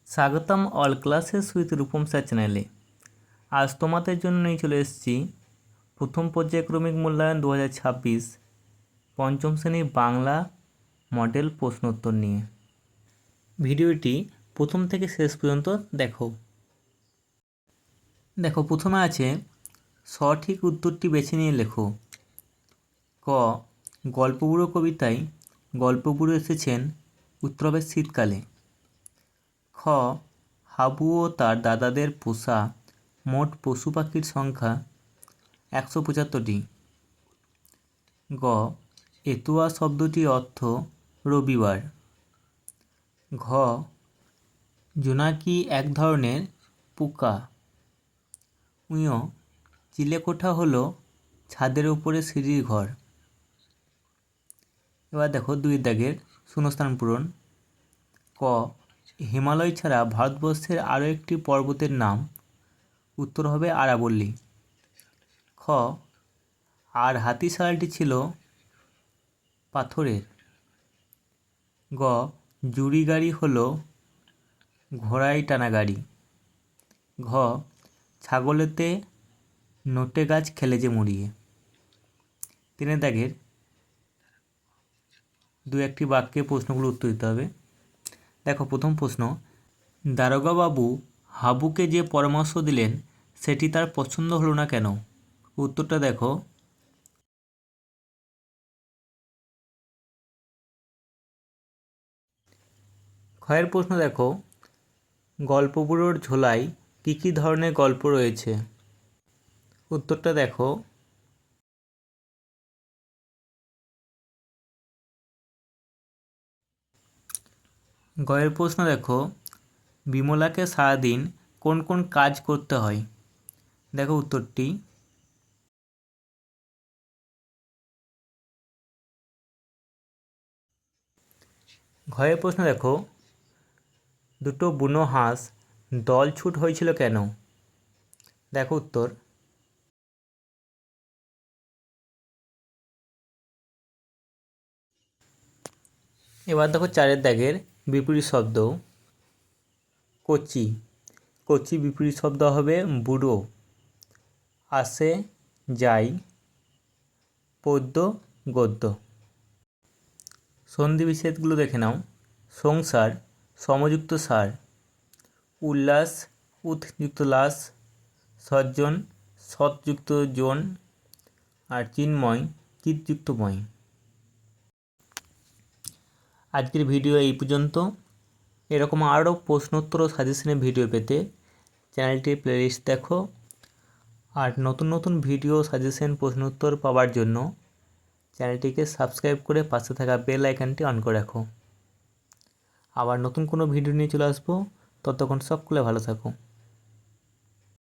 স্বাগতম all classes with Rupam sir চ্যানেলে। আজ তোমাদের জন্য নিয়ে চলে এসেছি প্রথম পর্যায়ক্রমিক মূল্যায়ন 2026 পঞ্চম শ্রেণী বাংলা মডেল প্রশ্নোত্তর নিয়ে। ভিডিওটি প্রথম থেকে শেষ পর্যন্ত দেখো প্রথমে আছে সঠিক উত্তরটি বেছে নিয়ে লেখো। ক, গল্পগুলো কবিতায় গল্পগুলো এসেছেন উত্তরবে শীতকালে। খ, হাবু ও তার দাদাদের পোষা মোট পশু পাখির সংখ্যা 175টি। গ, এতুয়া শব্দটির অর্থ রবিবার। ঘ, জোনাকি এক ধরনের পোকা। উঁ, চিলেকোঠা হলো ছাদের উপরে সিঁড়ির ঘর। এবার দেখো 2 দাগের শূন্যস্থান পূরণ। ক, হিমালয় ছাড়া ভারতবর্ষের আরও একটি পর্বতের নাম। উত্তর হবে আরাবল্লী। খ, আর হাতিশালাটি ছিল পাথরের। গ, জুড়ি গাড়ি হলো ঘোড়ায় টানা গাড়ি। ঘ, ছাগলেতে নোটে গাছ খেলে যে মুড়িয়ে। 3 দাগের 2-1টি বাক্যে প্রশ্নগুলো উত্তর দিতে হবে। দেখো প্রথম প্রশ্ন, দারোগাবাবু হাবুকে যে পরামর্শ দিলেন সেটি তার পছন্দ হলো না কেন? উত্তরটা দেখো। ক্ষয়ের প্রশ্ন দেখো, গল্পগুলোর ঝোলায় কী কী ধরনের গল্প রয়েছে? উত্তরটা দেখো। গয়ের প্রশ্ন দেখো, বিমলাকে সারাদিন কোন কোন কাজ করতে হয়? দেখো উত্তরটি। ঘয়ের প্রশ্ন দেখো, দুটো বুনো হাঁস দলছুট হয়েছিল কেন? দেখো উত্তর। এবার দেখো 4 দাগের বিপরীত শব্দ। কচি, কচি বিপরীত শব্দ হবে বুড়ো। আসে, যাই, পদ্য, গদ্য। সন্ধি বিচ্ছেদগুলো দেখে নাও। সংসার সমযুক্ত সার, উল্লাস উৎযুক্ত লাস, সজ্জন সৎযুক্ত জন, আর চিন্ময় চিৎযুক্ত ময়। আজকের ভিডিও এই পর্যন্ত। এরকম আরও প্রশ্নোত্তর ও সাজেশনের ভিডিও পেতে চ্যানেলটির প্লেলিস্ট দেখো। আর নতুন নতুন ভিডিও সাজেশন প্রশ্নোত্তর পাওয়ার জন্য চ্যানেলটিকে সাবস্ক্রাইব করে পাশে থাকা বেল আইকনটি অন করে রাখো। আবার নতুন কোনো ভিডিও নিয়ে চলে আসবো। ততক্ষণ সকলে ভালো থাকো।